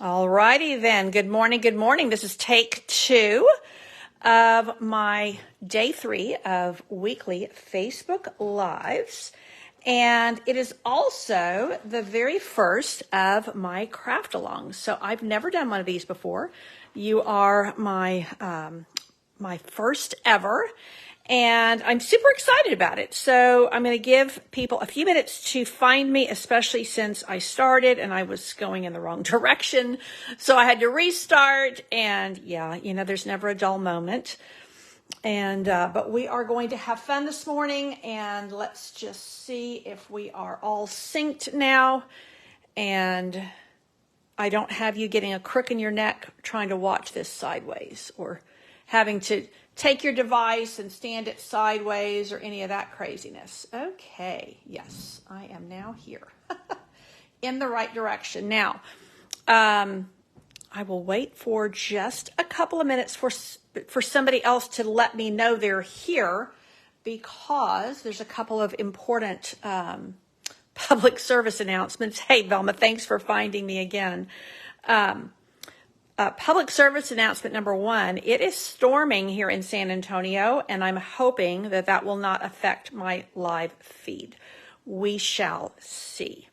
All righty then. Good morning. Good morning. This is take 2 of my day 3 of weekly Facebook Lives. And it is also the very first of my craft alongs. So I've never done one of these before. You are my first ever. And I'm super excited about it. So I'm going to give people a few minutes to find me, especially since I started and I was going in the wrong direction. So I had to restart. And yeah, there's never a dull moment. And but we are going to have fun this morning. And let's just see if we are all synced now. And I don't have you getting a crook in your neck trying to watch this sideways or having to take your device and stand it sideways or any of that craziness. Okay, yes, I am now here in the right direction. Now, I will wait for just a couple of minutes for somebody else to let me know they're here because there's a couple of important public service announcements. Hey, Velma, thanks for finding me again. Public service announcement number 1, it is storming here in San Antonio, and I'm hoping that that will not affect my live feed. We shall see.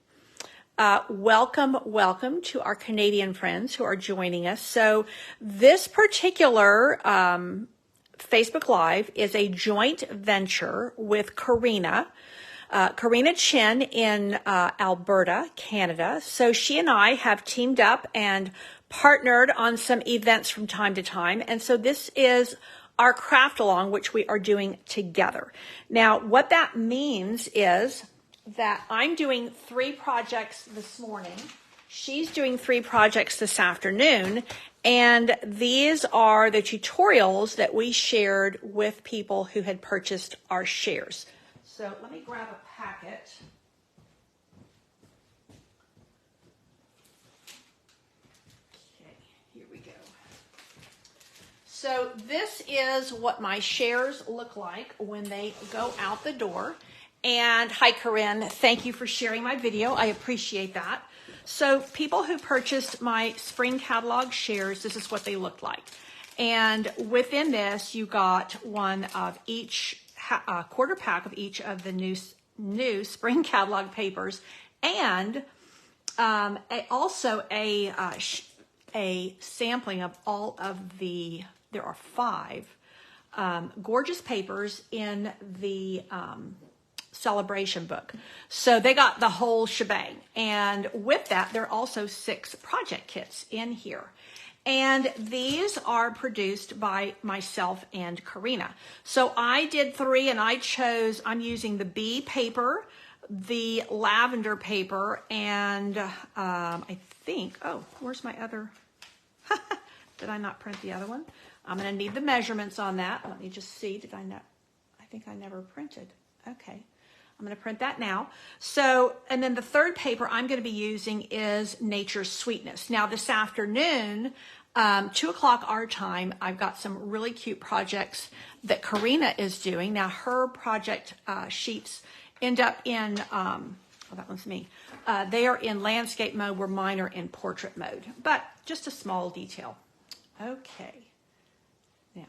Welcome to our Canadian friends who are joining us. So this particular Facebook Live is a joint venture with Karina Chin in Alberta, Canada. So she and I have teamed up and partnered on some events from time to time. And so this is our craft along, which we are doing together. Now, what that means is that I'm doing 3 projects this morning. She's doing 3 projects this afternoon. And these are the tutorials that we shared with people who had purchased our shares. So let me grab a packet. So this is what my shares look like when they go out the door. And hi, Corinne. Thank you for sharing my video. I appreciate that. So people who purchased my spring catalog shares, this is what they looked like. And within this, you got one of each, a quarter pack of each of the new spring catalog papers, and also a sampling of all of the. There are 5 gorgeous papers in the celebration book. So they got the whole shebang. And with that, there are also 6 project kits in here. And these are produced by myself and Karina. So I did 3 and I'm using the bee paper, the lavender paper, and I think, oh, where's my other? Did I not print the other one? I'm going to need the measurements on that. Let me just see. Did I not? I think I never printed. Okay. I'm going to print that now. So, and then the third paper I'm going to be using is Nature's Sweetness. Now this afternoon, 2 o'clock our time, I've got some really cute projects that Karina is doing. Now her project sheets end up in, oh, that one's me. They are in landscape mode where mine are in portrait mode, but just a small detail. Okay. Now,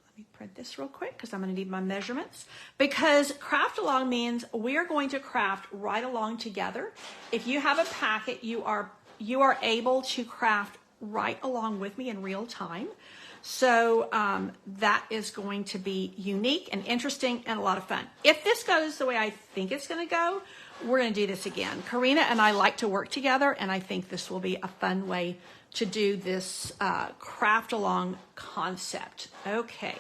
let me print this real quick because I'm going to need my measurements. Because craft along means we are going to craft right along together. If you have a packet, you are able to craft right along with me in real time. So that is going to be unique and interesting and a lot of fun. If this goes the way I think it's going to go, we're going to do this again. Karina and I like to work together, and I think this will be a fun way to do this craft along concept. Okay,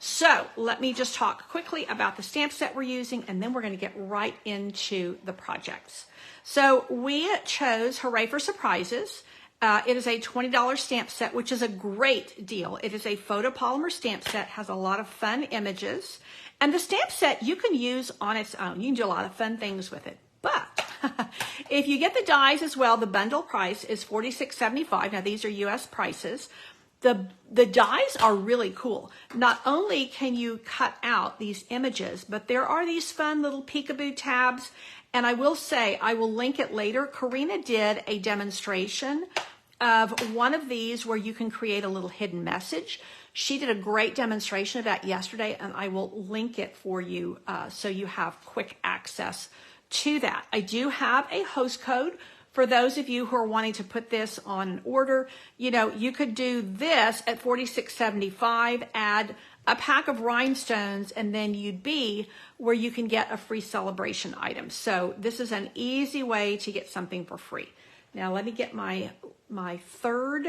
so let me just talk quickly about the stamp set we're using, and then we're going to get right into the projects. So we chose Hooray for Surprises. It is a $20 stamp set, which is a great deal. It is a photopolymer stamp set, has a lot of fun images, and the stamp set you can use on its own. You can do a lot of fun things with it. But if you get the dies as well, the bundle price is $46.75. Now these are US prices. The dies are really cool. Not only can you cut out these images, but there are these fun little peekaboo tabs. And I will say, I will link it later. Karina did a demonstration of one of these where you can create a little hidden message. She did a great demonstration of that yesterday, and I will link it for you so you have quick access to that. I do have a host code for those of you who are wanting to put this on an order. You know, you could do this at $46.75, add a pack of rhinestones, and then you'd be where you can get a free celebration item. So this is an easy way to get something for free. Now let me get my third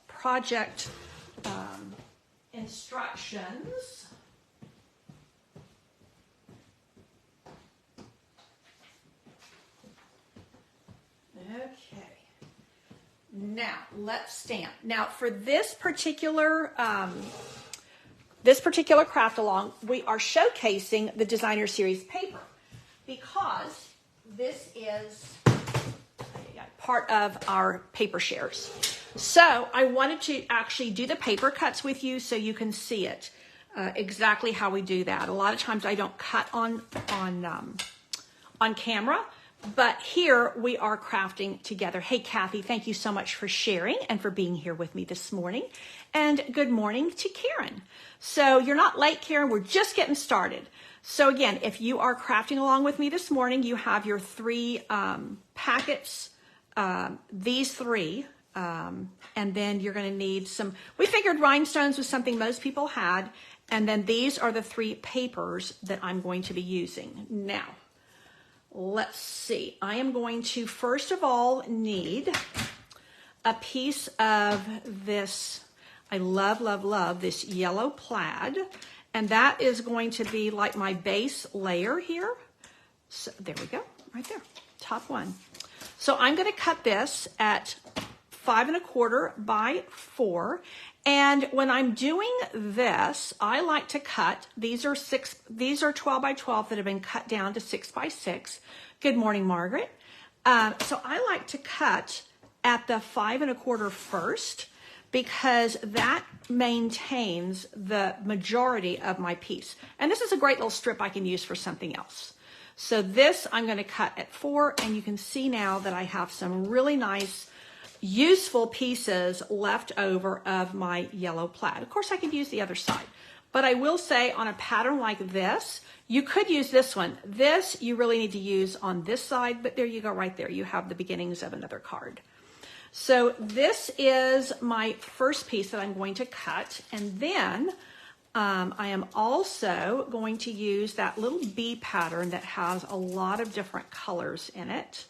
project instructions. Okay. Now let's stamp. Now for this particular craft along, we are showcasing the Designer Series paper because this is part of our paper shares. So I wanted to actually do the paper cuts with you so you can see it exactly how we do that. A lot of times I don't cut on camera, but here we are crafting together. Hey, Kathy, thank you so much for sharing and for being here with me this morning. And good morning to Karen. So you're not late, Karen. We're just getting started. So again, if you are crafting along with me this morning, you have your 3 packets, these 3, and then you're going to need some, we figured rhinestones was something most people had, and then these are the 3 papers that I'm going to be using. Now, let's see. I am going to first of all need a piece of this, I love this yellow plaid, and that is going to be like my base layer here. So there we go, right there, top one. So I'm going to cut this at 5 1/4 by 4. And when I'm doing this, I like to cut, these are 12 by 12 that have been cut down to 6 by 6. Good morning, Margaret. So I like to cut at the 5 1/4 first because that maintains the majority of my piece. And this is a great little strip I can use for something else. So this I'm going to cut at 4, and you can see now that I have some really nice, useful pieces left over of my yellow plaid. Of course, I could use the other side, but I will say on a pattern like this, you could use this one. This you really need to use on this side, but there you go right there. You have the beginnings of another card. So this is my first piece that I'm going to cut, and then I am also going to use that little bee pattern that has a lot of different colors in it.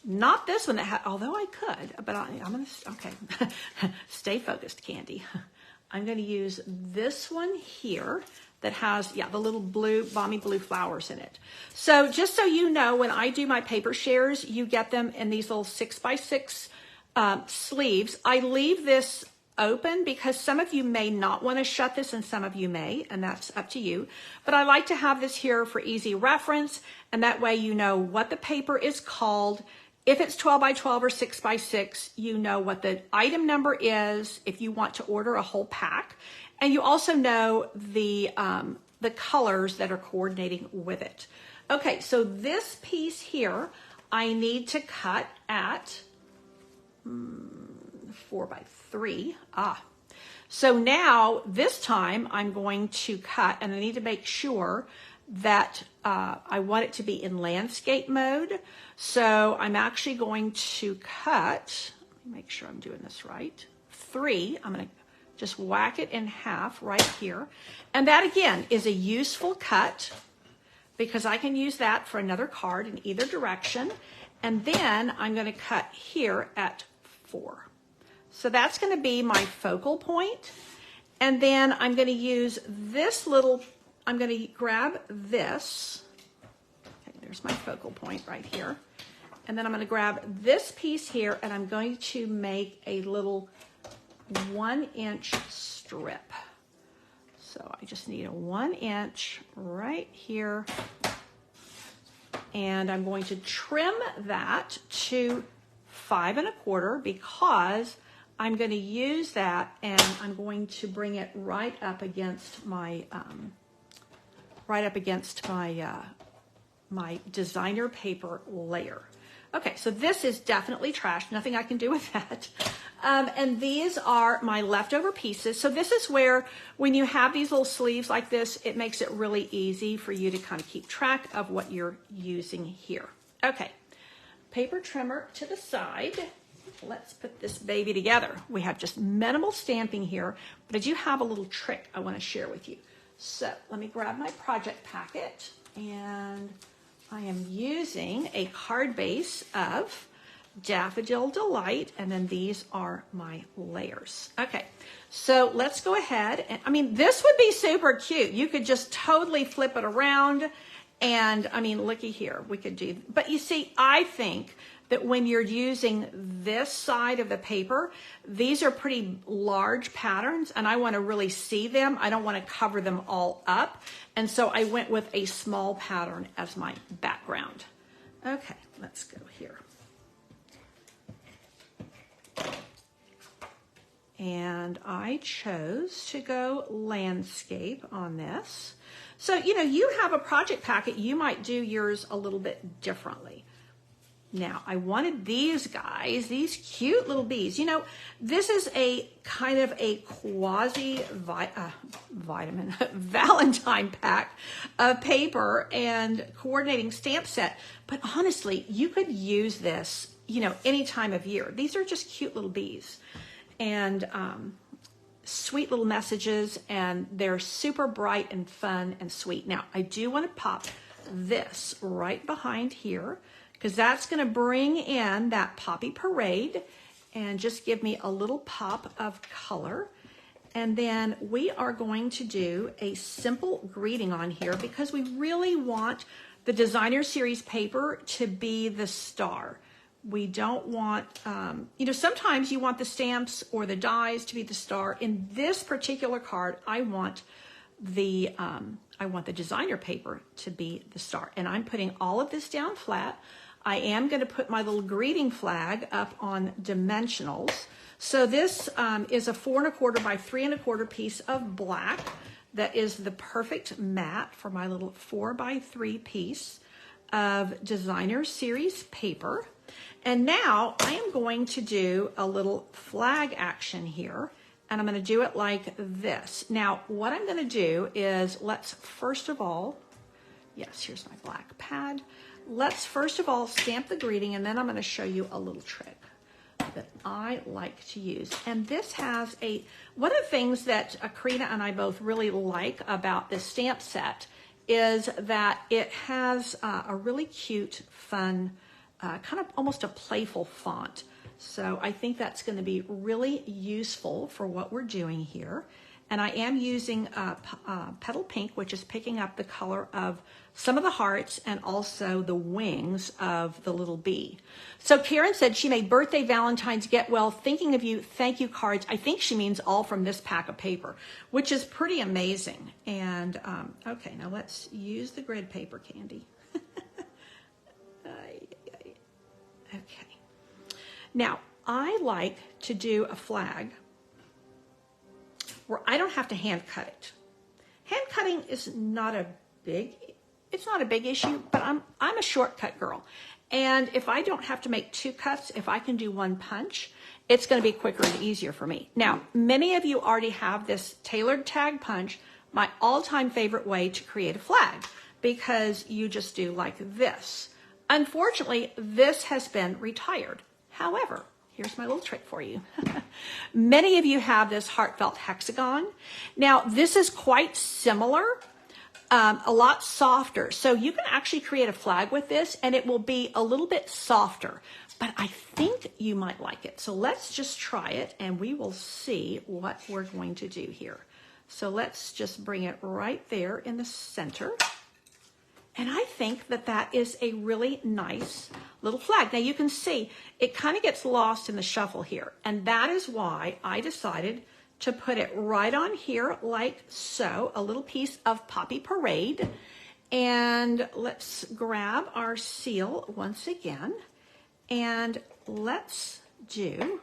Not this one that had, although I could, but I'm going to, okay, stay focused, Candy. I'm going to use this one here that has, yeah, the little blue, balmy blue flowers in it. So just so you know, when I do my paper shares, you get them in these little 6 by 6 sleeves. I leave this open because some of you may not want to shut this and some of you may, and that's up to you. But I like to have this here for easy reference, and that way you know what the paper is called. If it's 12 by 12 or 6 by 6, you know what the item number is if you want to order a whole pack. And you also know the colors that are coordinating with it. Okay, so this piece here, I need to cut at 4 by 3. So now this time I'm going to cut, and I need to make sure that I want it to be in landscape mode. So I'm actually going to cut, let me make sure I'm doing this right, 3. I'm going to just whack it in half right here. And that again is a useful cut because I can use that for another card in either direction. And then I'm going to cut here at 4. So that's going to be my focal point. And then I'm going to use this little, I'm going to grab this. Okay, there's my focal point right here. And then I'm going to grab this piece here, and I'm going to make a little 1-inch strip. So I just need a 1 inch right here. And I'm going to trim that to 5 1/4 because I'm going to use that, and I'm going to bring it right up against my my designer paper layer. Okay, so this is definitely trash. Nothing I can do with that. And these are my leftover pieces. So this is where, when you have these little sleeves like this, it makes it really easy for you to kind of keep track of what you're using here. Okay, paper trimmer to the side. Let's put this baby together. We have just minimal stamping here, but I do have a little trick I want to share with you. So let me grab my project packet, and I am using a card base of Daffodil Delight, and then these are my layers. Okay, so let's go ahead, and I mean, this would be super cute. You could just totally flip it around, and I mean, looky here, we could do, but you see, I think that when you're using this side of the paper, these are pretty large patterns, and I want to really see them. I don't want to cover them all up, and so I went with a small pattern as my background. Okay, let's go here. And I chose to go landscape on this. So, you know, you have a project packet, you might do yours a little bit differently. Now, I wanted these guys, these cute little bees. You know, this is a kind of a quasi-vitamin Valentine pack of paper and coordinating stamp set. But honestly, you could use this, you know, any time of year. These are just cute little bees. And sweet little messages, and they're super bright and fun and sweet. Now, I do want to pop this right behind here, because that's going to bring in that Poppy Parade and just give me a little pop of color. And then we are going to do a simple greeting on here, because we really want the designer series paper to be the star. We don't want, you know, sometimes you want the stamps or the dies to be the star. In this particular card, I want the designer paper to be the star. And I'm putting all of this down flat. I am going to put my little greeting flag up on dimensionals. So this is a 4 1/4 by 3 1/4 piece of black that is the perfect mat for my little 4 by 3 piece of designer series paper. And now I am going to do a little flag action here, and I'm going to do it like this. Now, what I'm going to do is, let's first of all, yes, here's my black pad. Let's first of all stamp the greeting, and then I'm going to show you a little trick that I like to use. And this has one of the things that Karina and I both really like about this stamp set is that it has a really cute, fun, kind of almost a playful font. So I think that's going to be really useful for what we're doing here. And I am using Petal Pink, which is picking up the color of some of the hearts and also the wings of the little bee. So Karen said she made birthday Valentine's get well, thinking of you, thank you cards. I think she means all from this pack of paper, which is pretty amazing. And okay, now let's use the grid paper, Candy. Okay. Now, I like to do a flag where I don't have to hand cut it. Hand cutting is not a big issue, but I'm a shortcut girl. And if I don't have to make 2 cuts, if I can do 1 punch, it's going to be quicker and easier for me. Now, many of you already have this tailored tag punch, my all-time favorite way to create a flag, because you just do like this. Unfortunately, this has been retired. However, here's my little trick for you. Many of you have this heartfelt hexagon. Now, this is quite similar, a lot softer. So you can actually create a flag with this, and it will be a little bit softer. But I think you might like it. So let's just try it, and we will see what we're going to do here. So let's just bring it right there in the center. And I think that that is a really nice little flag. Now you can see it kind of gets lost in the shuffle here. And that is why I decided to put it right on here like so, a little piece of Poppy Parade. And let's grab our seal once again. And let's do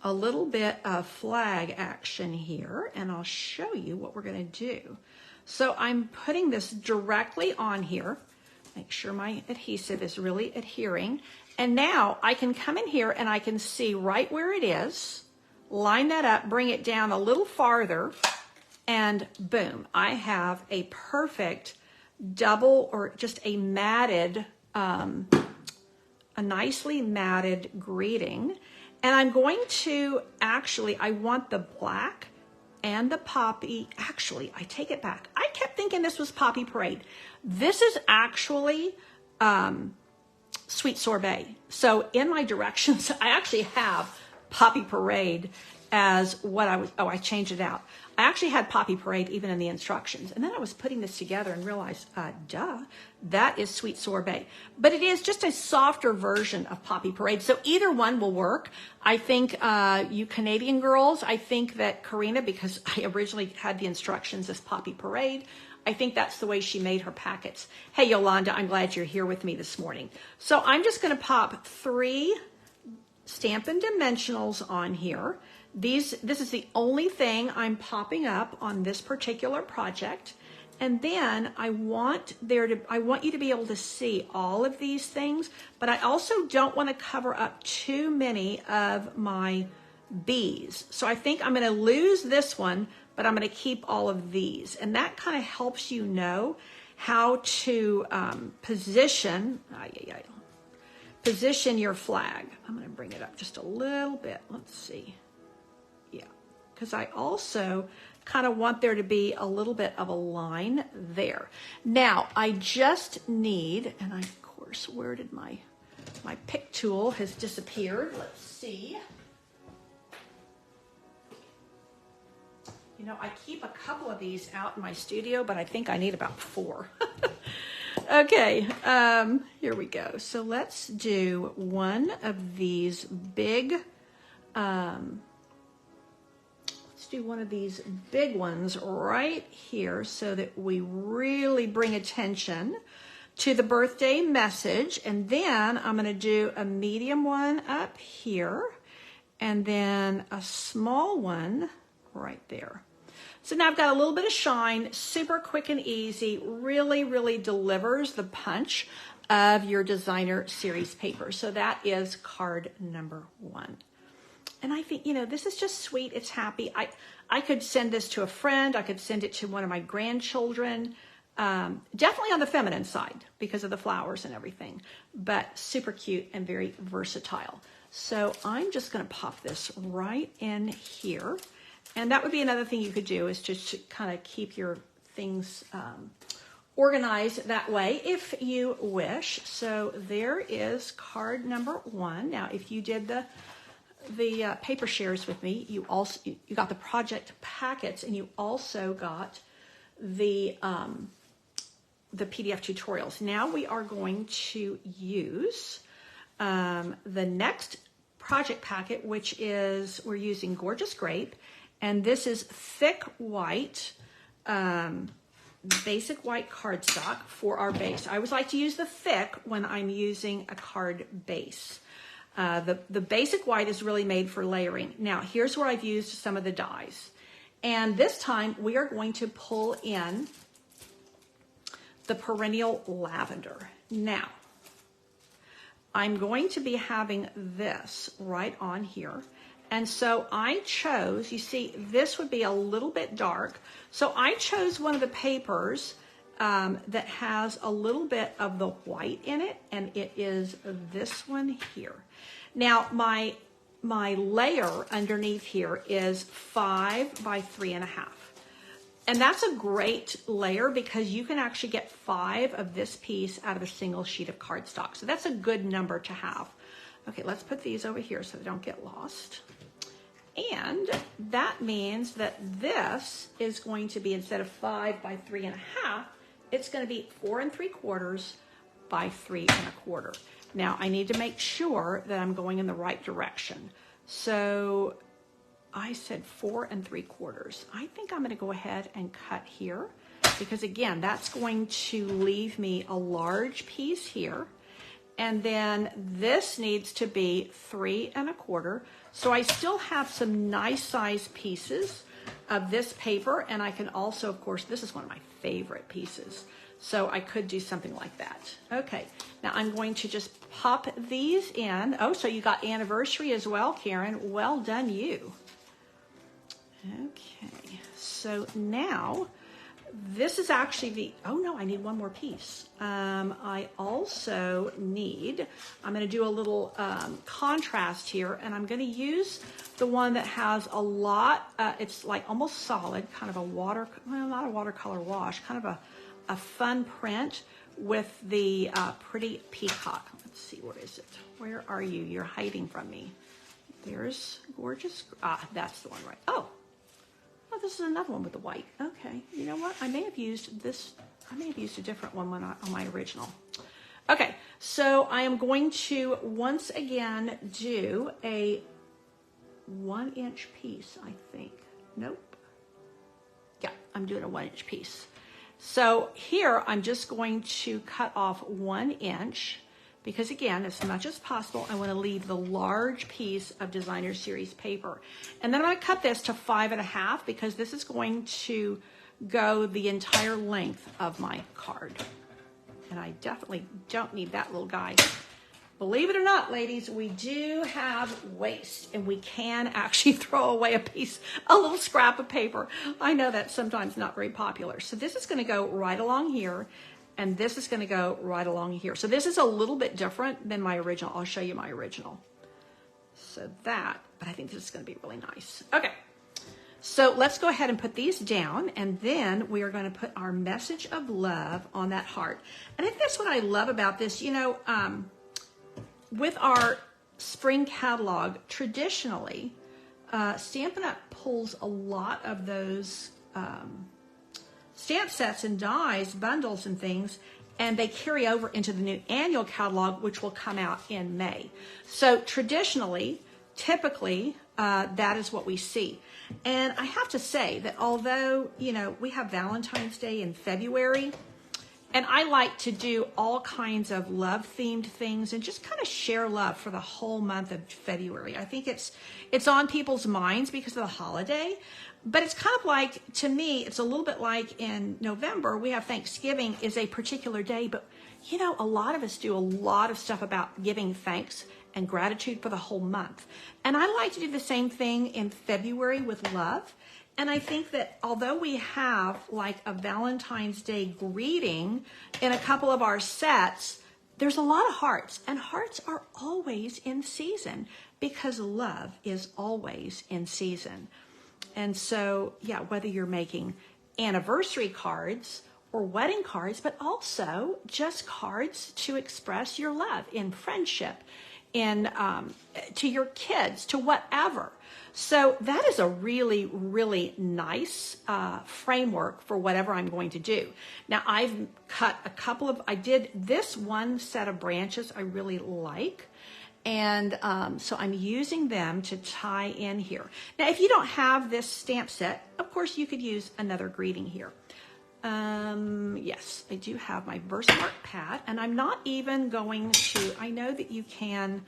a little bit of flag action here, and I'll show you what we're going to do. So I'm putting this directly on here. Make sure my adhesive is really adhering. And now I can come in here and I can see right where it is, line that up, bring it down a little farther, and boom, I have a perfect double or just a matted, a nicely matted greeting. And I'm going to actually, I want the black and the poppy. Actually, I take it back. I kept thinking this was Poppy Parade. This is actually Sweet Sorbet. So in my directions, I actually have Poppy Parade as what I was, oh, I changed it out. I actually had Poppy Parade even in the instructions. And then I was putting this together and realized, duh, that is Sweet Sorbet. But it is just a softer version of Poppy Parade. So either one will work. I think you Canadian girls, I think that Karina, because I originally had the instructions as Poppy Parade, I think that's the way she made her packets. Hey, Yolanda, I'm glad you're here with me this morning. So I'm just going to pop 3 Stampin' Dimensionals on here. This is the only thing I'm popping up on this particular project. And then I want you to be able to see all of these things, but I also don't want to cover up too many of my bees. So I think I'm going to lose this one, but I'm going to keep all of these. And that kind of helps you know how to position your flag. I'm going to bring it up just a little bit. Let's see. Yeah, because I also kind of want there to be a little bit of a line there. Now, I just need, and of course, where did my pick tool has disappeared. Let's see. You know, I keep a couple of these out in my studio, but I think I need about 4. Okay, here we go. So let's do one of these big, do one of these big ones right here so that we really bring attention to the birthday message. And then I'm going to do a medium one up here and then a small one right there. So now I've got a little bit of shine, super quick and easy, really, really delivers the punch of your designer series paper. So that is card number 1. And I think, you know, this is just sweet. It's happy. I could send this to a friend. I could send it to one of my grandchildren. Definitely on the feminine side because of the flowers and everything, but super cute and very versatile. So I'm just going to pop this right in here. And that would be another thing you could do is just to kind of keep your things organized that way if you wish. So there is card number 1. Now, if you did the paper shares with me, you got the project packets, and you also got the PDF tutorials. Now we are going to use the next project packet, which is we're using Gorgeous Grape, and this is thick white, basic white cardstock for our base. I always like to use the thick when I'm using a card base. The basic white is really made for layering. Now, here's where I've used some of the dyes. And this time we are going to pull in the Perennial Lavender. Now, I'm going to be having this right on here. And so I chose, you see, this would be a little bit dark. So I chose one of the papers that has a little bit of the white in it, and it is this one here. Now, my layer underneath here is 5 by 3.5. And that's a great layer because you can actually get 5 of this piece out of a single sheet of cardstock. So that's a good number to have. Okay, let's put these over here so they don't get lost. And that means that this is going to be, instead of 5 by 3.5, it's going to be 4 3/4 by 3 1/4. Now I need to make sure that I'm going in the right direction. So I said 4 3/4. I think I'm going to go ahead and cut here because again, that's going to leave me a large piece here. And then this needs to be 3 1/4. So I still have some nice size pieces of this paper. And I can also, of course, this is one of my favorite pieces. So I could do something like that. Okay, now I'm going to just pop these in. Oh, so you got anniversary as well, Karen. Well done, you. Okay, so now this is actually the, oh no, I need one more piece. I also need, I'm going to do a little contrast here, and I'm going to use the one that has a lot, it's like almost solid, kind of a water, well, not a watercolor wash, kind of a fun print with the pretty peacock. Let's see, what is it? Where are you? You're hiding from me. There's gorgeous, that's the one, right? Oh, this is another one with the white. Okay, you know what? I may have used this. I may have used a different one on my original. Okay, so I am going to once again do a 1-inch piece, I think. Nope. Yeah, I'm doing a 1-inch piece. So here I'm just going to cut off 1 inch because again, as much as possible, I want to leave the large piece of designer series paper. And then I'm going to cut this to 5.5 because this is going to go the entire length of my card. And I definitely don't need that little guy. Believe it or not, ladies, we do have waste and we can actually throw away a little scrap of paper. I know that's sometimes not very popular. So this is going to go right along here. And this is going to go right along here. So this is a little bit different than my original. I'll show you my original. So that, but I think this is going to be really nice. Okay, so let's go ahead and put these down. And then we are going to put our message of love on that heart. And I think that's what I love about this. You know, with our spring catalog, traditionally, Stampin' Up! Pulls a lot of those stamp sets and dies, bundles and things, and they carry over into the new annual catalog, which will come out in May. So traditionally, typically, that is what we see. And I have to say that although, you know, we have Valentine's Day in February, and I like to do all kinds of love-themed things and just kind of share love for the whole month of February. I think it's on people's minds because of the holiday. But it's kind of like, to me, it's a little bit like in November, we have Thanksgiving is a particular day. But, you know, a lot of us do a lot of stuff about giving thanks and gratitude for the whole month. And I like to do the same thing in February with love. And I think that although we have like a Valentine's Day greeting in a couple of our sets, there's a lot of hearts. And hearts are always in season because love is always in season. And so, yeah, whether you're making anniversary cards or wedding cards, but also just cards to express your love in friendship, in to your kids, to whatever. So that is a really, really nice framework for whatever I'm going to do. Now, I've cut a couple of, I did this one set of branches I really like. And so I'm using them to tie in here. Now, if you don't have this stamp set, of course, you could use another greeting here. Yes, I do have my Versamark pad, and I'm not even going to, I know that you can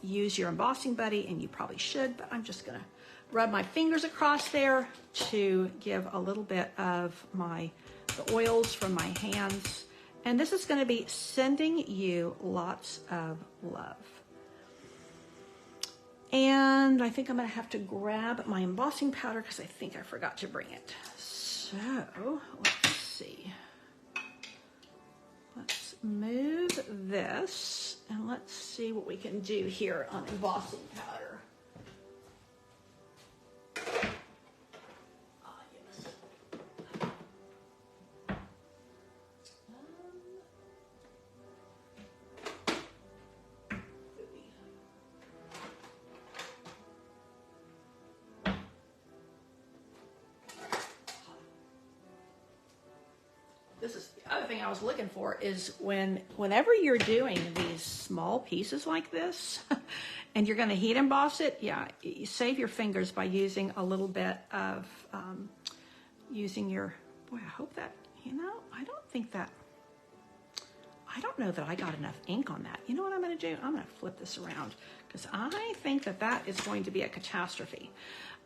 use your embossing buddy, and you probably should, but I'm just going to rub my fingers across there to give a little bit of the oils from my hands. And this is going to be sending you lots of love. And I think I'm going to have to grab my embossing powder because I think I forgot to bring it. So let's see. Let's move this and let's see what we can do here on embossing powder. This is the other thing I was looking for is whenever you're doing these small pieces like this and you're going to heat emboss it, yeah, you save your fingers by using a little bit of using your, boy, I hope that, you know, I don't know that I got enough ink on that. You know what I'm going to do? I'm going to flip this around because I think that is going to be a catastrophe.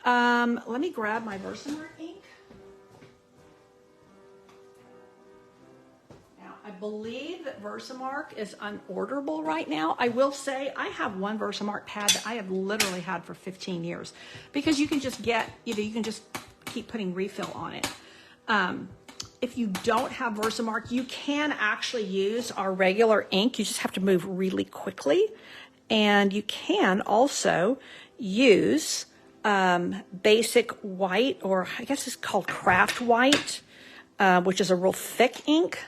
Let me grab my Versamark ink. I believe that Versamark is unorderable right now. I will say I have one Versamark pad that I have literally had for 15 years because you can just get, you can just keep putting refill on it. If you don't have Versamark, you can actually use our regular ink. You just have to move really quickly. And you can also use basic white, or I guess it's called craft white, which is a real thick ink,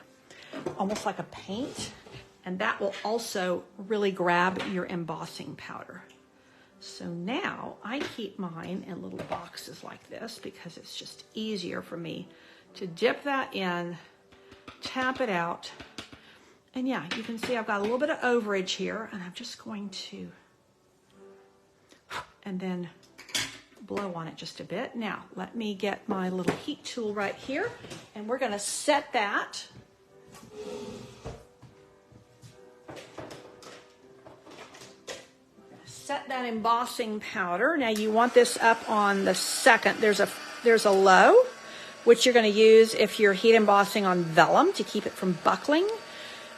almost like a paint. And that will also really grab your embossing powder. So now I keep mine in little boxes like this because it's just easier for me to dip that in, tap it out. And yeah, you can see I've got a little bit of overage here, and I'm just going to, and then blow on it just a bit. Now, let me get my little heat tool right here, and we're gonna set that. Set that embossing powder. Now you want this up on the second. There's a low, which you're gonna use if you're heat embossing on vellum to keep it from buckling.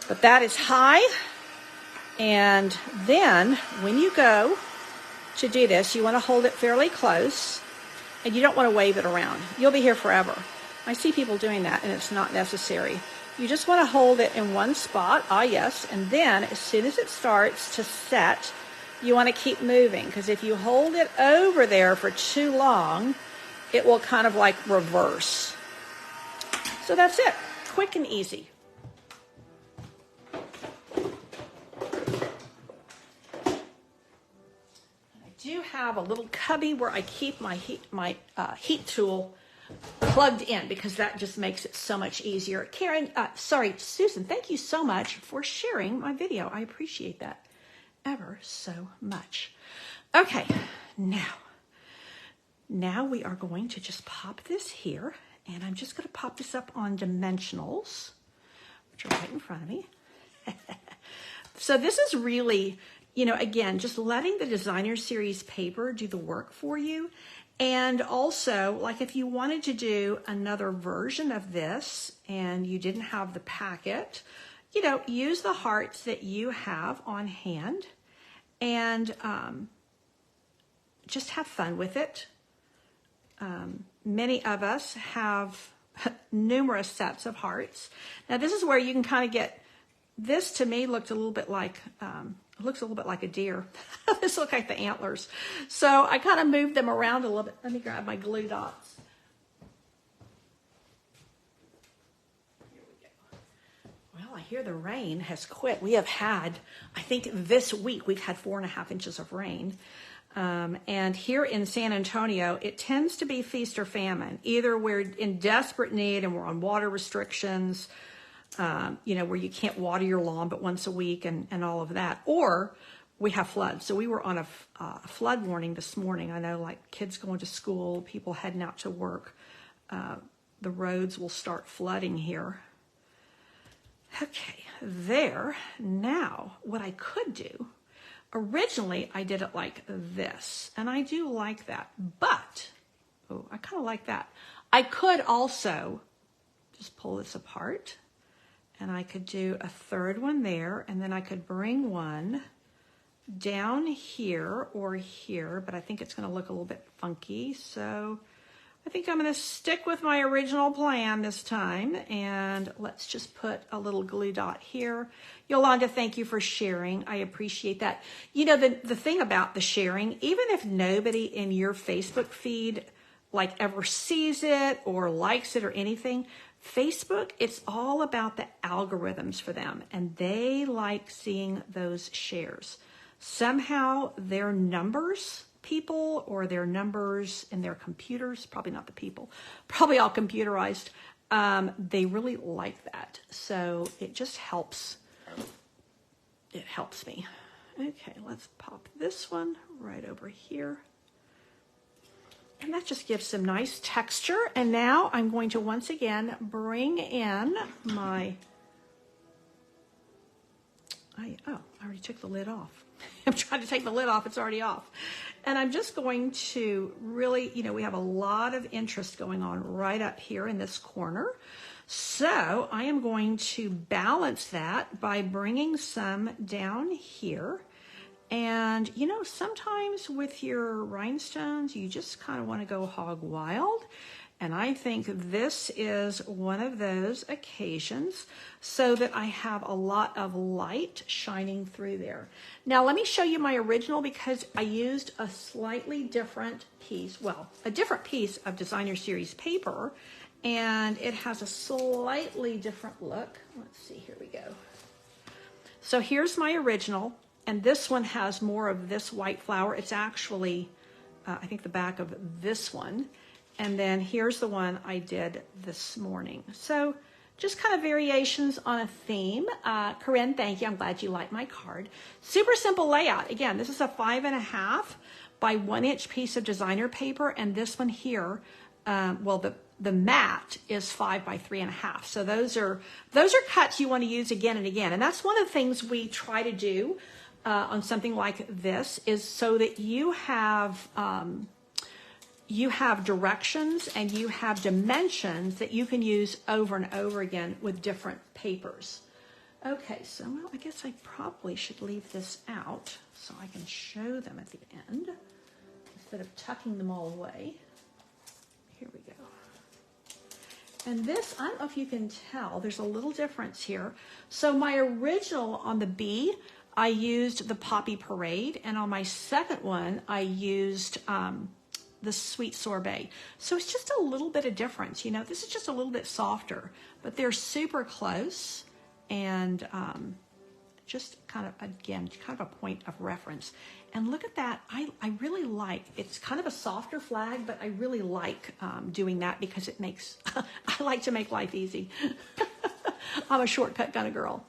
But that is high. And then when you go to do this, you want to hold it fairly close, and you don't want to wave it around. You'll be here forever. I see people doing that, and it's not necessary. You just want to hold it in one spot, yes, and then as soon as it starts to set, you want to keep moving, because if you hold it over there for too long, it will kind of like reverse. So that's it, quick and easy. Do have a little cubby where I keep my heat tool plugged in, because that just makes it so much easier. Susan, thank you so much for sharing my video. I appreciate that ever so much. Okay, now we are going to just pop this here, and I'm just going to pop this up on dimensionals, which are right in front of me. So this is really, again, just letting the designer series paper do the work for you. And also, like if you wanted to do another version of this and you didn't have the packet, use the hearts that you have on hand, and just have fun with it. Many of us have numerous sets of hearts. Now this is where you can kind of get, this to me looked a little bit like, it looks a little bit like a deer. This looks like the antlers. So I kind of moved them around a little bit. Let me grab my glue dots. Here we go. Well, I hear the rain has quit. We have had, I think this week, we've had 4.5 inches of rain. And here in San Antonio, it tends to be feast or famine. Either we're in desperate need and we're on water restrictions, where you can't water your lawn but once a week and all of that. Or we have floods. So we were on a flood warning this morning. I know, like kids going to school, people heading out to work. The roads will start flooding here. Okay, there. Now, what I could do, originally I did it like this, and I do like that, but, I kind of like that. I could also just pull this apart, and I could do a third one there, and then I could bring one down here or here, but I think it's going to look a little bit funky. So I think I'm going to stick with my original plan this time, and let's just put a little glue dot here. Yolanda, thank you for sharing. I appreciate that. The thing about the sharing, even if nobody in your Facebook feed ever sees it or likes it or anything, Facebook, it's all about the algorithms for them, and they like seeing those shares. Somehow their numbers, people, or their numbers in their computers, probably not the people, probably all computerized, they really like that. So it just helps. It helps me. Okay, let's pop this one right over here. And that just gives some nice texture. And now I'm going to once again bring in my, I already took the lid off. I'm trying to take the lid off, it's already off. And I'm just going to really, we have a lot of interest going on right up here in this corner. So I am going to balance that by bringing some down here. And you know, sometimes with your rhinestones, you just kind of want to go hog wild. And I think this is one of those occasions so that I have a lot of light shining through there. Now let me show you my original because I used a slightly different piece, well, a different piece of Designer Series paper, and it has a slightly different look. Let's see, here we go. So here's my original, and this one has more of this white flower. It's actually, I think the back of this one. And then here's the one I did this morning. So just kind of variations on a theme. Corinne, thank you. I'm glad you like my card. Super simple layout. Again, this is a 5.5 by 1 inch piece of designer paper. And this one here, well, the mat is 5 by 3.5. So those are cuts you want to use again and again. And that's one of the things we try to do on something like this, is so that you have directions and you have dimensions that you can use over and over again with different papers. Okay, so well, I guess I probably should leave this out so I can show them at the end instead of tucking them all away. Here we go. And this, I don't know if you can tell, there's a little difference here. So my original on the B, I used the Poppy Parade, and on my second one, I used the Sweet Sorbet. So it's just a little bit of difference. You know, this is just a little bit softer, but they're super close, and just kind of, again, kind of a point of reference. And look at that. I really like, it's kind of a softer flag, but I really like doing that because it makes, I like to make life easy. I'm a shortcut kind of girl.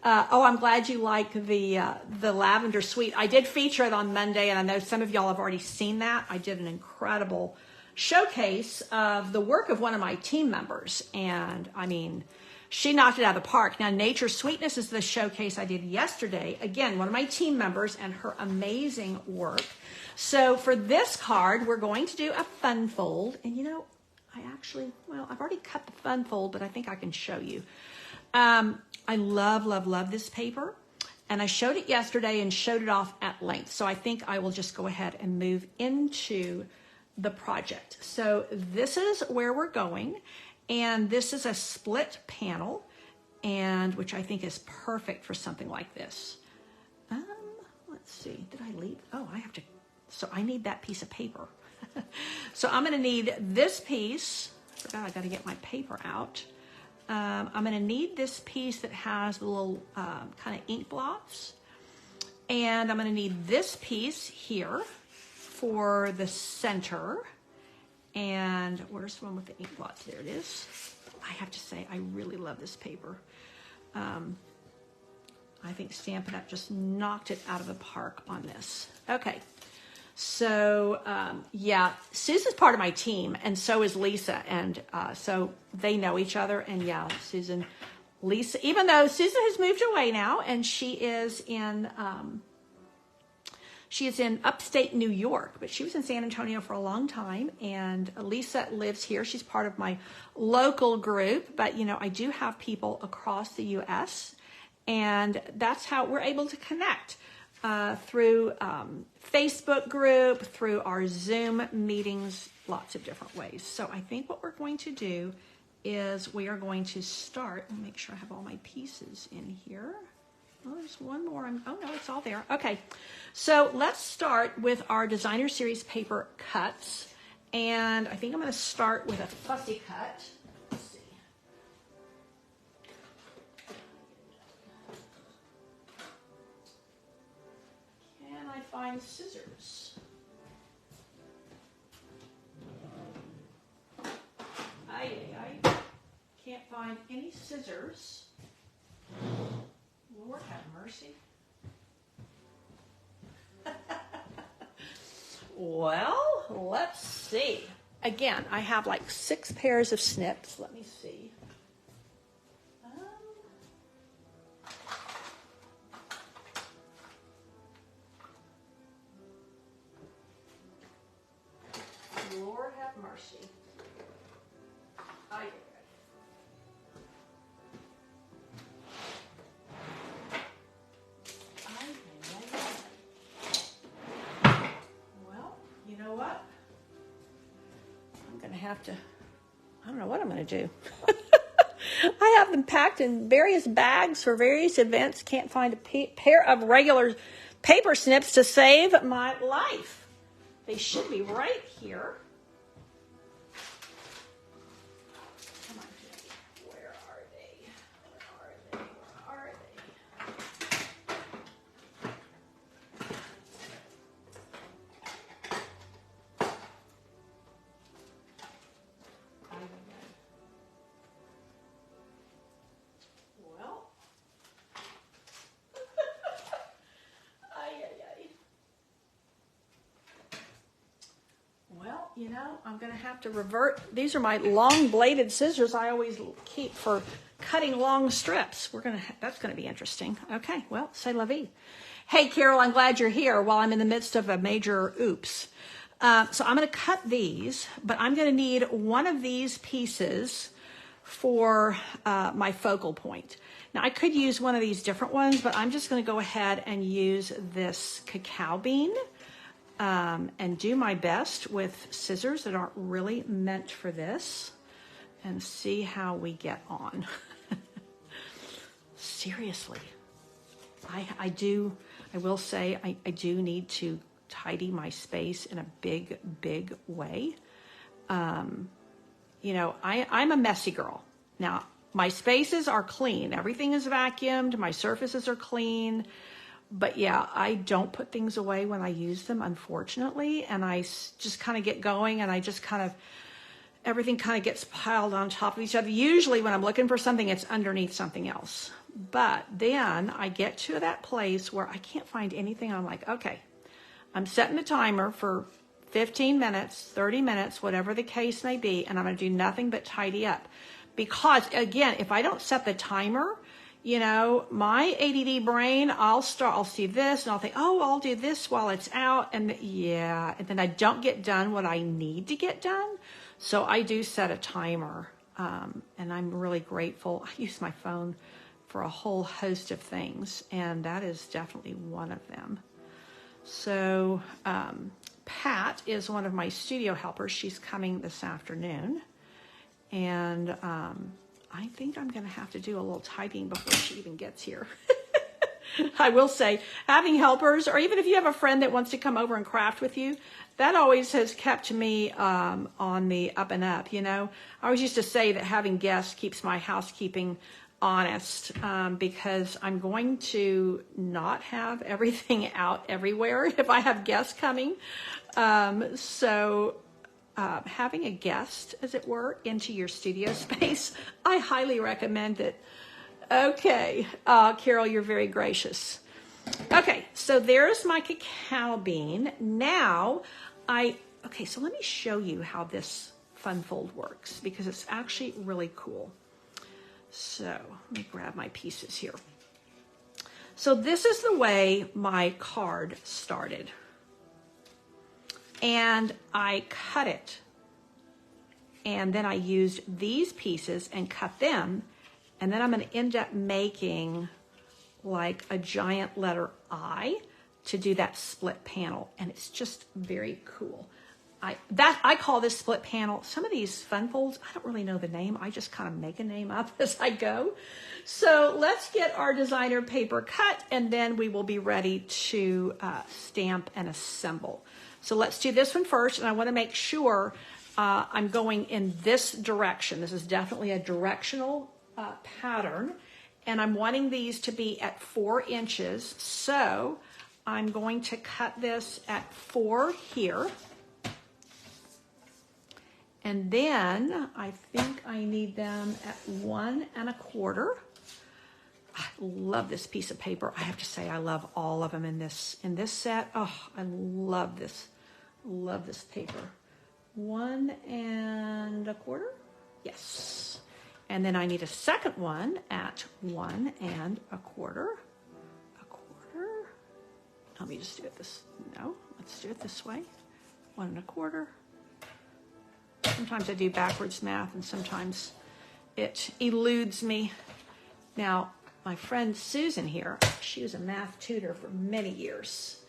Oh, I'm glad you like the lavender suite. I did feature it on Monday, and I know some of y'all have already seen that. I did an incredible showcase of the work of one of my team members, and I mean, she knocked it out of the park. Now, Nature Sweetness is the showcase I did yesterday. Again, one of my team members and her amazing work. So for this card, we're going to do a fun fold, and you know, I've already cut the fun fold, but I think I can show you. I love, love, love this paper, and I showed it yesterday and showed it off at length. So I think I will just go ahead and move into the project. So this is where we're going, and this is a split panel, and which I think is perfect for something like this. Let's see, did I leave? Oh, so I need that piece of paper. So I'm going to need this piece. I forgot I got to get my paper out. I'm going to need this piece that has the little kind of ink blots. And I'm going to need this piece here for the center. And where's the one with the ink blots? There it is. I have to say, I really love this paper. I think Stampin' Up! Just knocked it out of the park on this. Okay. So, yeah, Susan's part of my team, and so is Lisa, and so they know each other, and yeah, Lisa, even though Susan has moved away now, and she is in upstate New York, but she was in San Antonio for a long time, and Lisa lives here. She's part of my local group, but, you know, I do have people across the U.S., and that's how we're able to connect. Through Facebook group, through our Zoom meetings, lots of different ways. So I think what we're going to do is we are going to start, and make sure I have all my pieces in here. Oh, there's one more. Oh no, it's all there. Okay, so let's start with our Designer Series paper cuts. And I think I'm going to start with a fussy cut. Find scissors. I can't find any scissors. Lord have mercy. Well, let's see. Again, I have like 6 pairs of snips. Let me see. Lord have mercy. have to, I don't know what I'm going to do. I have them packed in various bags for various events. Can't find a pair of regular paper snips to save my life. They should be right here. Come on, Jackie. Where are they? Where are they? Well, well, you know, I'm going to have to revert. These are my long bladed scissors I always keep for cutting long strips. That's going to be interesting. Okay, well, c'est la vie. Hey, Carol, I'm glad you're here while I'm in the midst of a major oops. So I'm going to cut these, but I'm going to need one of these pieces for my focal point. Now, I could use one of these different ones, but I'm just going to go ahead and use this cacao bean and do my best with scissors that aren't really meant for this and see how we get on. Seriously, I will say I do need to tidy my space in a big, big way. You know, I'm a messy girl. Now, my spaces are clean. Everything is vacuumed. My surfaces are clean. But yeah, I don't put things away when I use them, unfortunately. And I just kind of get going and I just kind of, everything kind of gets piled on top of each other. Usually when I'm looking for something, it's underneath something else. But then I get to that place where I can't find anything. I'm like, okay, I'm setting the timer for 15 minutes, 30 minutes, whatever the case may be. And I'm going to do nothing but tidy up. Because again, if I don't set the timer, you know, my ADD brain, I'll see this and I'll think, oh, I'll do this while it's out. And yeah, and then I don't get done what I need to get done. So I do set a timer. And I'm really grateful. I use my phone for a whole host of things. And that is definitely one of them. So Pat is one of my studio helpers. She's coming this afternoon. And I think I'm going to have to do a little typing before she even gets here. I will say, having helpers, or even if you have a friend that wants to come over and craft with you, that always has kept me on the up and up, you know. I always used to say that having guests keeps my housekeeping honest because I'm going to not have everything out everywhere if I have guests coming. Having a guest, as it were, into your studio space, I highly recommend it. Okay, Carol, you're very gracious. Okay, so there's my cacao bean. Now, so let me show you how this fun fold works because it's actually really cool. So let me grab my pieces here. So this is the way my card started. And I cut it. And then I used these pieces and cut them. And then I'm going to end up making like a giant letter I to do that split panel. And it's just very cool. I call this split panel. Some of these fun folds, I don't really know the name. I just kind of make a name up as I go. So let's get our designer paper cut and then we will be ready to stamp and assemble. So let's do this one first. And I want to make sure I'm going in this direction. This is definitely a directional pattern. And I'm wanting these to be at 4 inches. So I'm going to cut this at 4 here. And then I think I need them at 1 1/4. I love this piece of paper. I have to say I love all of them in this set. Oh, I love this. Love this paper. 1 1/4. Yes. And then I need a second one at 1 1/4. Let me just do it let's do it this way. 1 1/4. Sometimes I do backwards math and sometimes it eludes me. Now, my friend Susan here, she was a math tutor for many years.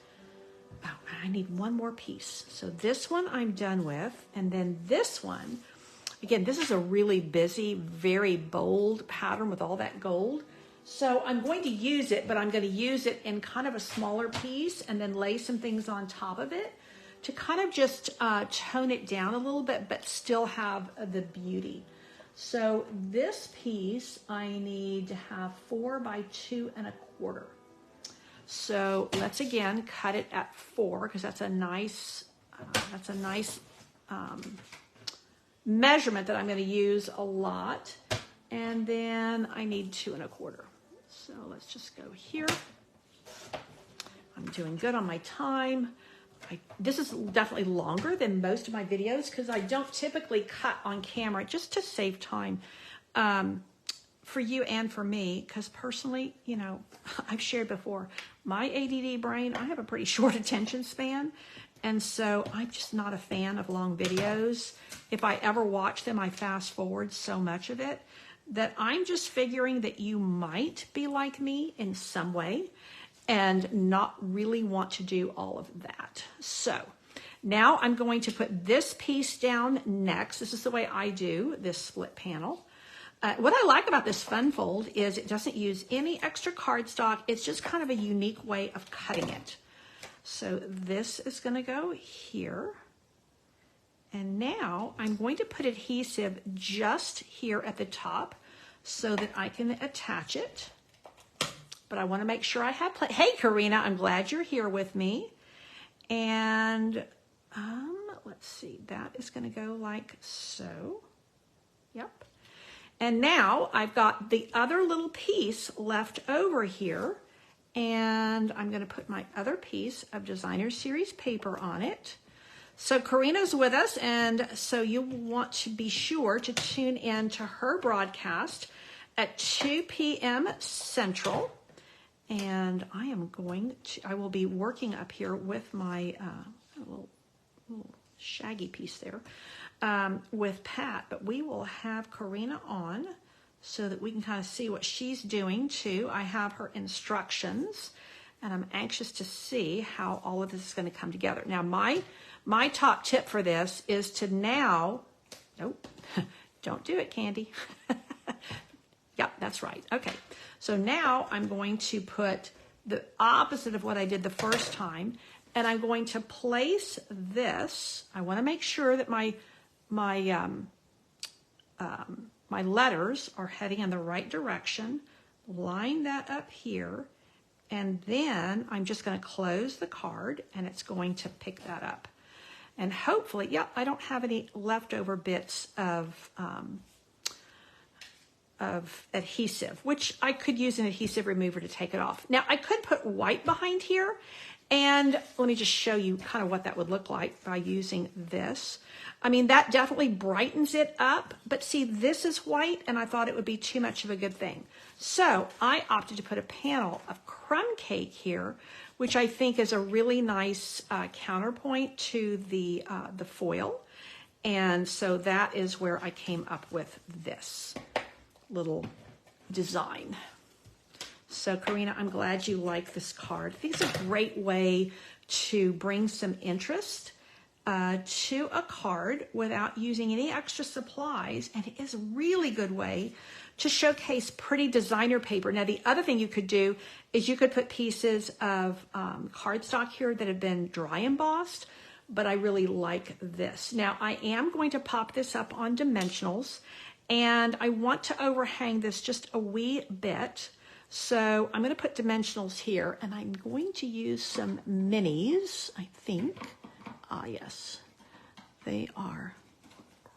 oh, I need one more piece. So this one I'm done with. And then this one, again, this is a really busy, very bold pattern with all that gold. So I'm going to use it, but I'm going to use it in kind of a smaller piece and then lay some things on top of it to kind of just tone it down a little bit, but still have the beauty. So this piece I need to have 4 by 2 1/4. So let's again cut it at 4 because that's a nice measurement that I'm going to use a lot. And then I need 2 1/4. So let's just go here. I'm doing good on my time. This is definitely longer than most of my videos because I don't typically cut on camera just to save time for you and for me. Because personally, you know, I've shared before, my ADD brain, I have a pretty short attention span. And so I'm just not a fan of long videos. If I ever watch them, I fast forward so much of it that I'm just figuring that you might be like me in some way and not really want to do all of that. So now I'm going to put this piece down next. This is the way I do this split panel. What I like about this fun fold is it doesn't use any extra cardstock. It's just kind of a unique way of cutting it. So this is going to go here. And now I'm going to put adhesive just here at the top so that I can attach it. But I want to make sure I have hey, Karina, I'm glad you're here with me. And let's see, that is going to go like so. Yep. And now I've got the other little piece left over here. And I'm going to put my other piece of Designer Series paper on it. So Karina's with us, and so you'll want to be sure to tune in to her broadcast at 2 p.m. Central. And I will be working up here with my little shaggy piece there with Pat, but we will have Karina on so that we can kind of see what she's doing too. I have her instructions, and I'm anxious to see how all of this is going to come together. Now, my top tip for this is to now, nope, don't do it, Candy. Yep, that's right. Okay, so now I'm going to put the opposite of what I did the first time, and I'm going to place this. I want to make sure that my letters are heading in the right direction. Line that up here, and then I'm just going to close the card, and it's going to pick that up. And hopefully, yeah, I don't have any leftover bits of adhesive, which I could use an adhesive remover to take it off. Now, I could put white behind here, and let me just show you kind of what that would look like by using this. I mean, that definitely brightens it up, but see, this is white, and I thought it would be too much of a good thing. So I opted to put a panel of crumb cake here, which I think is a really nice counterpoint to the foil. And so that is where I came up with this little design. So Karina, I'm glad you like this card. I think it's a great way to bring some interest to a card without using any extra supplies, and it is a really good way to showcase pretty designer paper. Now, the other thing you could do is you could put pieces of cardstock here that have been dry embossed, but I really like this. Now, I am going to pop this up on dimensionals, and I want to overhang this just a wee bit. So I'm going to put dimensionals here, and I'm going to use some minis, I think. Ah, yes, they are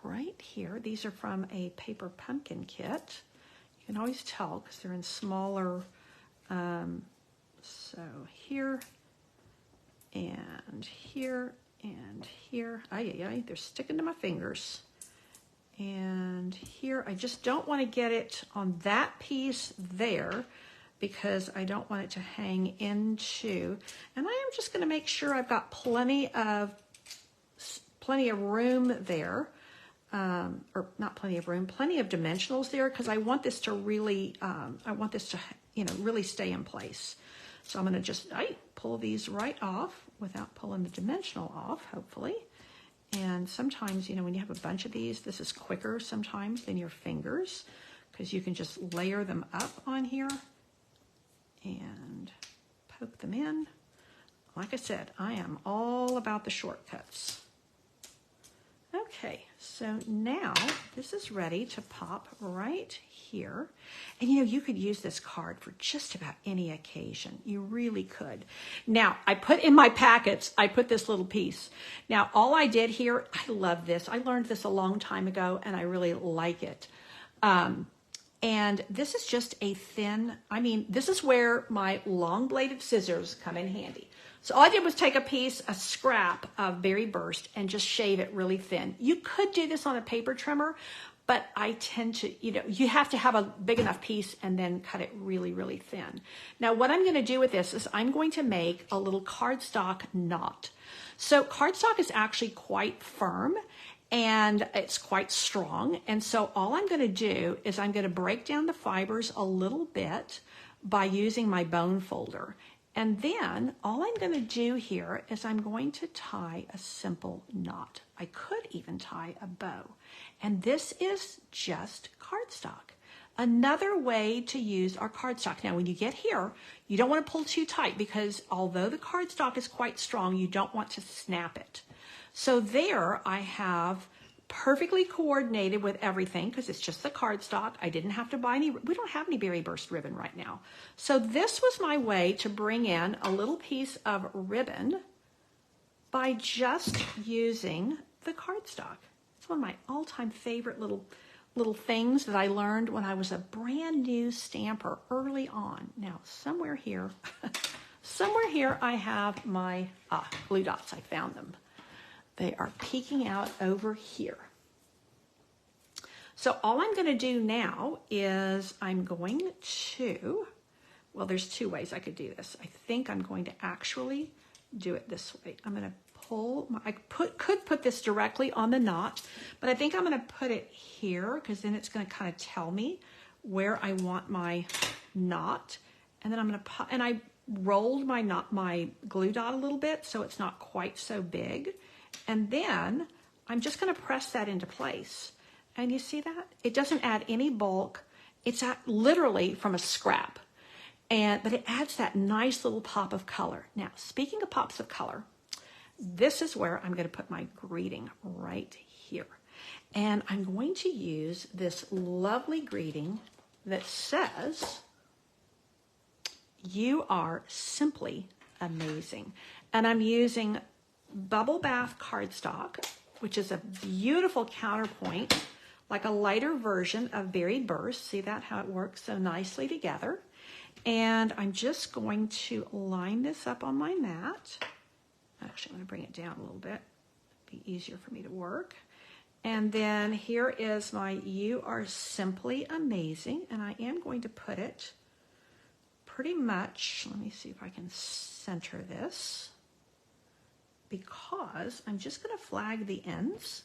right here. These are from a paper pumpkin kit. You can always tell because they're in smaller. So here and here and here. Ay, they're sticking to my fingers. And here, I just don't want to get it on that piece there because I don't want it to hang into. And I am just going to make sure I've got plenty of room there, or not plenty of room, plenty of dimensionals there, because I want this to really, really stay in place. So I'm going to just pull these right off without pulling the dimensional off, hopefully. And sometimes, you know, when you have a bunch of these, this is quicker sometimes than your fingers, because you can just layer them up on here and poke them in. Like I said, I am all about the shortcuts. Okay, so now this is ready to pop right here. And you know, you could use this card for just about any occasion. You really could. Now, I put in my packets, I put this little piece. Now, all I did here, I love this. I learned this a long time ago, and I really like it. And this is just a thin, I mean, this is where my long bladed scissors come in handy. So all I did was take a scrap of berry burst, and just shave it really thin. You could do this on a paper trimmer, but I tend to, you know, you have to have a big enough piece and then cut it really, really thin. Now what I'm going to do with this is I'm going to make a little cardstock knot. So cardstock is actually quite firm, and it's quite strong. And so all I'm going to do is I'm going to break down the fibers a little bit by using my bone folder. And then all I'm going to do here is I'm going to tie a simple knot. I could even tie a bow. And this is just cardstock. Another way to use our cardstock. Now, when you get here, you don't want to pull too tight, because although the cardstock is quite strong, you don't want to snap it. So there I have perfectly coordinated with everything, because it's just the cardstock. I didn't have to buy any, we don't have any berry burst ribbon right now. So this was my way to bring in a little piece of ribbon by just using the cardstock. It's one of my all-time favorite little things that I learned when I was a brand new stamper early on. Now, somewhere here I have my glue dots. I found them. They are peeking out over here. So all I'm going to do now is I'm going to, well, there's two ways I could do this. I think I'm going to actually do it this way. I'm going to pull, I could put this directly on the knot, but I think I'm going to put it here, because then it's going to kind of tell me where I want my knot. And then I'm going to, and I rolled my glue dot a little bit so it's not quite so big. And then I'm just going to press that into place. And you see that? It doesn't add any bulk. It's literally from a scrap. But it adds that nice little pop of color. Now, speaking of pops of color, this is where I'm going to put my greeting right here. And I'm going to use this lovely greeting that says, "You are simply amazing." And I'm using Bubble Bath cardstock, which is a beautiful counterpoint, like a lighter version of Berry Burst. See that, how it works so nicely together? And I'm just going to line this up on my mat. Actually, I'm going to bring it down a little bit. It'll be easier for me to work. And then here is my "You are simply amazing." And I am going to put it pretty much, let me see if I can center this, because I'm just going to flag the ends.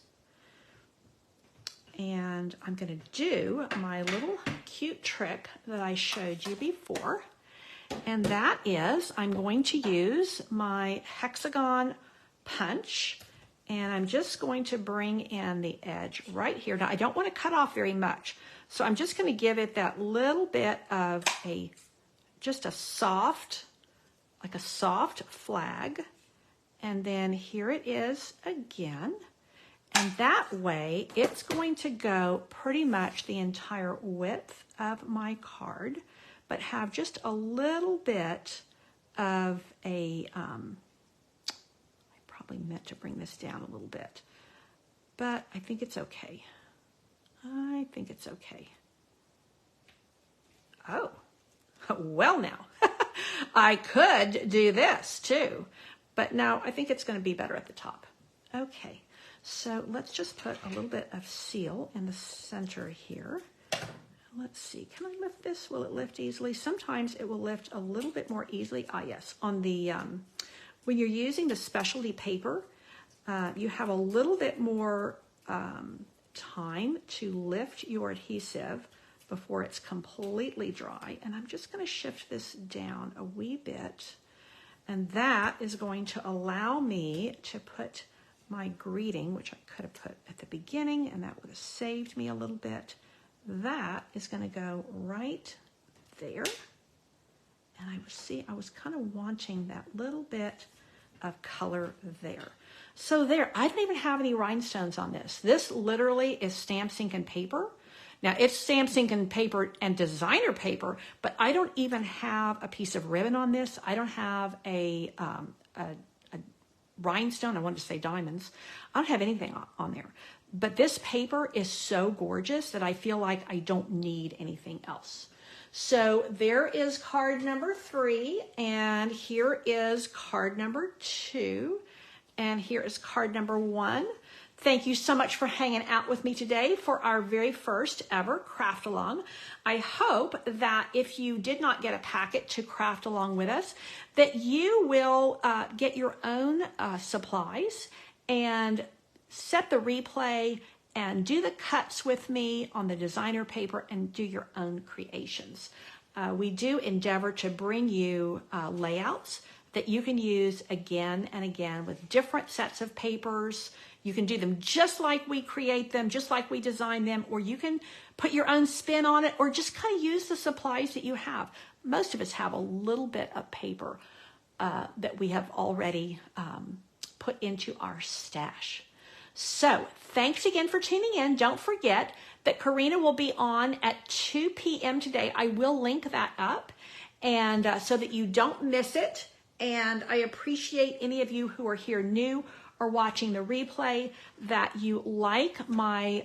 And I'm going to do my little cute trick that I showed you before. And that is, I'm going to use my hexagon punch, and I'm just going to bring in the edge right here. Now, I don't want to cut off very much, so I'm just going to give it that little bit of just a soft, like a soft flag. And then here it is again. And that way, it's going to go pretty much the entire width of my card, but have just a little bit of I probably meant to bring this down a little bit, but I think it's okay. I think it's okay. Oh, well now, I could do this too, but no, I think it's going to be better at the top. Okay. So let's just put a little bit of seal in the center here. Let's see, can I lift this? Will it lift easily? Sometimes it will lift a little bit more easily. Ah, yes. On the, when you're using the specialty paper, you have a little bit more time to lift your adhesive before it's completely dry. And I'm just going to shift this down a wee bit. And that is going to allow me to put my greeting, which I could have put at the beginning, and that would have saved me a little bit. That is going to go right there. And I was kind of wanting that little bit of color there. So there, I don't even have any rhinestones on this. This literally is stamp, ink, and paper. Now it's stamp, ink, and paper and designer paper, but I don't even have a piece of ribbon on this. I don't have a rhinestone. I wanted to say diamonds. I don't have anything on there. But this paper is so gorgeous that I feel like I don't need anything else. So there is card number 3, and here is card number 2, and here is card number 1. Thank you so much for hanging out with me today for our very first ever craft along. I hope that if you did not get a packet to craft along with us, that you will get your own supplies and set the replay and do the cuts with me on the designer paper and do your own creations. We do endeavor to bring you layouts that you can use again and again with different sets of papers. You can do them just like we create them, just like we design them, or you can put your own spin on it, or just kind of use the supplies that you have. Most of us have a little bit of paper that we have already put into our stash. So thanks again for tuning in. Don't forget that Karina will be on at 2 p.m. today. I will link that up, and so that you don't miss it. And I appreciate any of you who are here new or watching the replay that you like my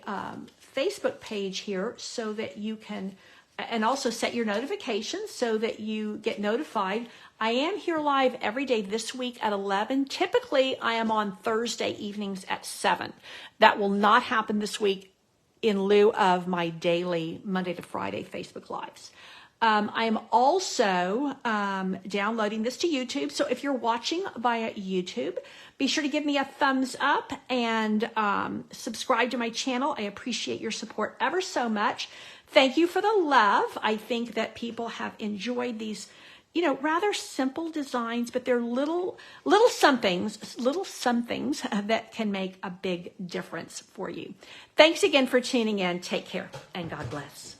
Facebook page here so that you can, and also set your notifications so that you get notified. I am here live every day this week at 11. Typically, I am on Thursday evenings at 7. That will not happen this week in lieu of my daily Monday to Friday Facebook Lives. I am also downloading this to YouTube. So if you're watching via YouTube, be sure to give me a thumbs up and subscribe to my channel. I appreciate your support ever so much. Thank you for the love. I think that people have enjoyed these, rather simple designs, but they're little somethings that can make a big difference for you. Thanks again for tuning in. Take care and God bless.